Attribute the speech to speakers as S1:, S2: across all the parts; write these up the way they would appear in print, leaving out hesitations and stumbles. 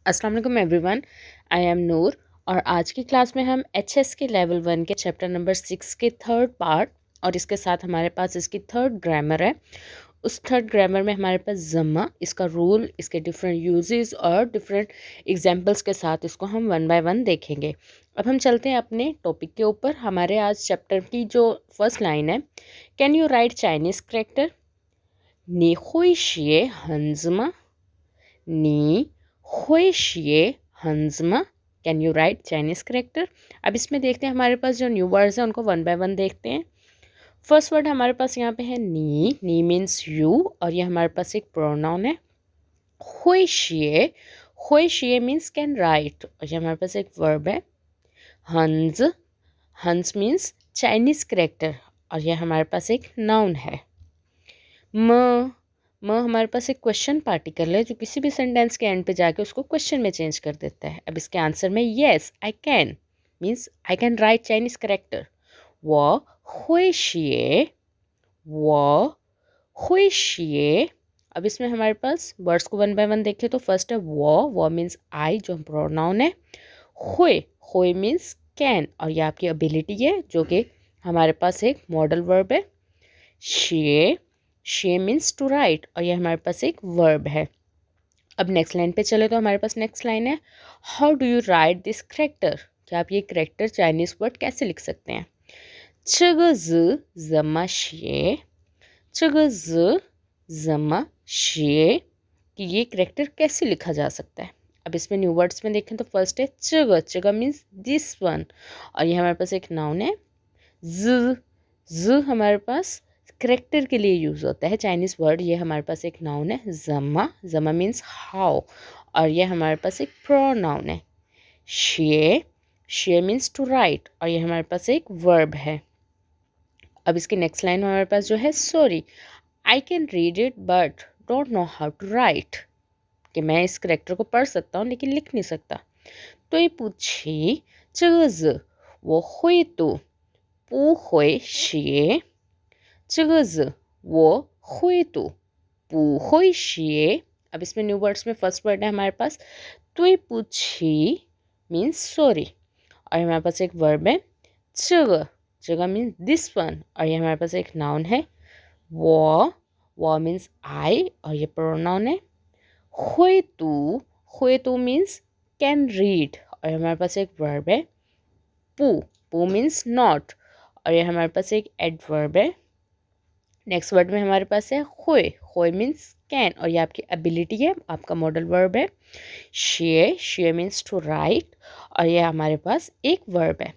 S1: अस्सलाम वालेकुम everyone, I am नूर। और आज की क्लास में हम एचएस के लेवल 1 के चैप्टर नंबर 6 के थर्ड पार्ट और इसके साथ हमारे पास इसकी थर्ड ग्रामर है। उस थर्ड ग्रामर में हमारे पास जम्मा, इसका रूल, इसके डिफरेंट यूजेस और डिफरेंट एग्जांपल्स के साथ इसको हम वन बाय वन देखेंगे। अब हम चलते हैं अपने टॉपिक के ऊपर। हमारे आज चैप्टर की जो फर्स्ट लाइन है, can you write Chinese character? नी हुई शिए हंजमा, नी हुए हंजमा। Can you write Chinese character? अब इसमें देखते हैं हमारे पास जो न्यू वर्ड्स हैं उनको वन बाय वन देखते हैं। फर्स्ट वर्ड हमारे पास यहाँ पे है नी मीन्स यू, और ये हमारे पास एक प्रोनाउन है। हुए शिए मीन्स कैन राइट, और ये हमारे पास एक वर्ब है। हंज, हंस मीन्स चाइनीज़ करेक्टर, और ये हमारे पास एक नाउन है। म हमारे पास एक क्वेश्चन पार्टिकल है जो किसी भी सेंटेंस के एंड पे जाके उसको क्वेश्चन में चेंज कर देता है। अब इसके आंसर में yes I can means I can write Chinese character. वो हुए शिए, वो हुए शिए। अब इसमें हमारे पास वर्ड्स को वन बाय वन देखें तो फर्स्ट है वो मीन्स आई जो प्रोनाउन है। हुए मीन्स कैन, और ये आपकी एबिलिटी है जो कि हमारे पास एक मॉडल वर्ब है। शे मीन्स टू राइट, और ये हमारे पास एक वर्ब है। अब नेक्स्ट लाइन पे चले तो हमारे पास नेक्स्ट लाइन है how do you right this character? क्या आप ये करेक्टर चाइनीज़ वर्ड कैसे लिख सकते हैं? जमा शिए, कि ये करेक्टर कैसे लिखा जा सकता है? अब इसमें न्यू वर्ड्स में देखें तो फर्स्ट है चग मीन्स दिस वन, और ये हमारे पास एक नाउन है। ज हमारे पास करेक्टर के लिए यूज़ होता है चाइनीज़ वर्ड, ये हमारे पास एक नाउन है। जमा मीन्स हाउ, और ये हमारे पास एक प्रोनाउन है। शिए मीन्स टू राइट, और ये हमारे पास एक वर्ब है। अब इसकी नेक्स्ट लाइन में हमारे पास जो है sorry I can read it but don't know how to write, कि मैं इस करेक्टर को पढ़ सकता हूँ लेकिन लिख नहीं सकता। तो ये पूछी चग वो हुई तो पू हुई शिए, वो हुई तो पू हुई शिए। अब इसमें न्यू वर्ड्स में फर्स्ट वर्ड है हमारे पास तुई पूछी मीन्स सॉरी, और हमारे पास एक वर्ब है जगह मीन्स दिस वन, और ये हमारे पास एक नाउन है। वो मीन्स आई, और ये प्रोनाउन है। हुई तू मीन्स कैन रीड, और हमारे पास एक वर्ब है। पू मीन्स नॉट, और ये हमारे पास एक एडवर्ब है। नेक्स्ट वर्ड में हमारे पास है हुए मीन्स कैन, और ये आपकी एबिलिटी है, आपका मॉडल वर्ब है। शिए मीन्स टू राइट, और ये हमारे पास एक वर्ब है।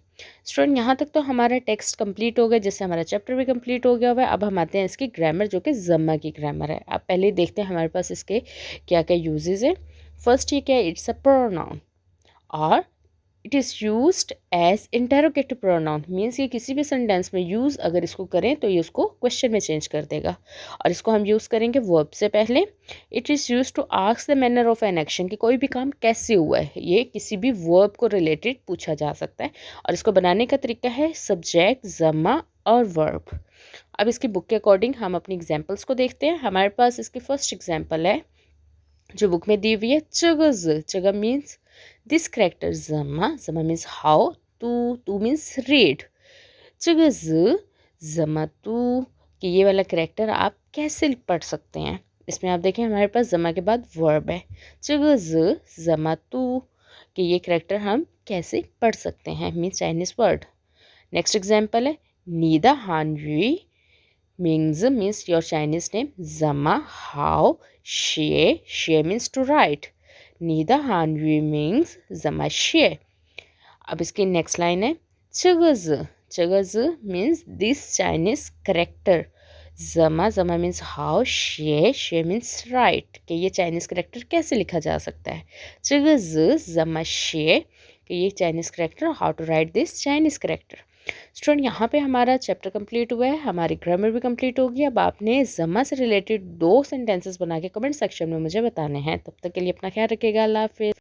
S1: स्टूडेंट यहाँ तक तो हमारा टेक्स्ट कंप्लीट हो गया, जिससे हमारा चैप्टर भी कंप्लीट हो गया हुआ है। अब हम आते हैं इसकी ग्रामर जो कि जम्मा की ग्रामर है। अब पहले देखते हैं हमारे पास इसके क्या क्या यूजेस है। फर्स्ट ये क्या है, इट्स अ प्रोनाउन, और it is used as interrogative pronoun means ये किसी भी सेंटेंस में यूज़ अगर इसको करें तो ये उसको क्वेश्चन में चेंज कर देगा, और इसको हम यूज़ करेंगे वर्ब से पहले। It is use to ask the manner of an action, कि कोई भी काम कैसे हुआ है, ये किसी भी वर्ब को रिलेटेड पूछा जा सकता है, और इसको बनाने का तरीका है सब्जेक्ट, जमा और वर्ब। अब इसकी बुक के अकॉर्डिंग हम अपनी एग्जाम्पल्स को देखते हैं। हमारे पास इसकी फर्स्ट एग्जाम्पल है जो बुक में दी हुई है। चग मीन्स दिस करेक्टर, जमा मीन्स हाउ, तू मीन्स रीड। चग जमा तू, कि ये वाला करेक्टर आप कैसे पढ़ सकते हैं? इसमें आप देखें हमारे पास जमा के बाद वर्ब है। चग जमा तू, कि ये करेक्टर हम कैसे पढ़ सकते हैं means Chinese word. Next example है नीदा हान Yui means your Chinese name. जमा हाउ शिए मीन्स टू राइट। नीदा हान युई मीन्स जमा शिए। अब इसकी नेक्स्ट लाइन है चगज मीन्स दिस चाइनीज़ करेक्टर। जमा मीन्स हाउ, शिए मीन्स राइट, कि ये चाइनीज़ करेक्टर कैसे लिखा जा सकता है। चगज जमा शिए, कि ये Chinese character, how to write this Chinese character. Student यहाँ पे हमारा चैप्टर कंप्लीट हुआ है, हमारी ग्रामर भी कंप्लीट होगी। अब आपने जमा से रिलेटेड 2 सेंटेंसेस बना के कमेंट सेक्शन में मुझे बताने हैं। तब तक के लिए अपना ख्याल रखिएगा। अल्लाह हाफिज़।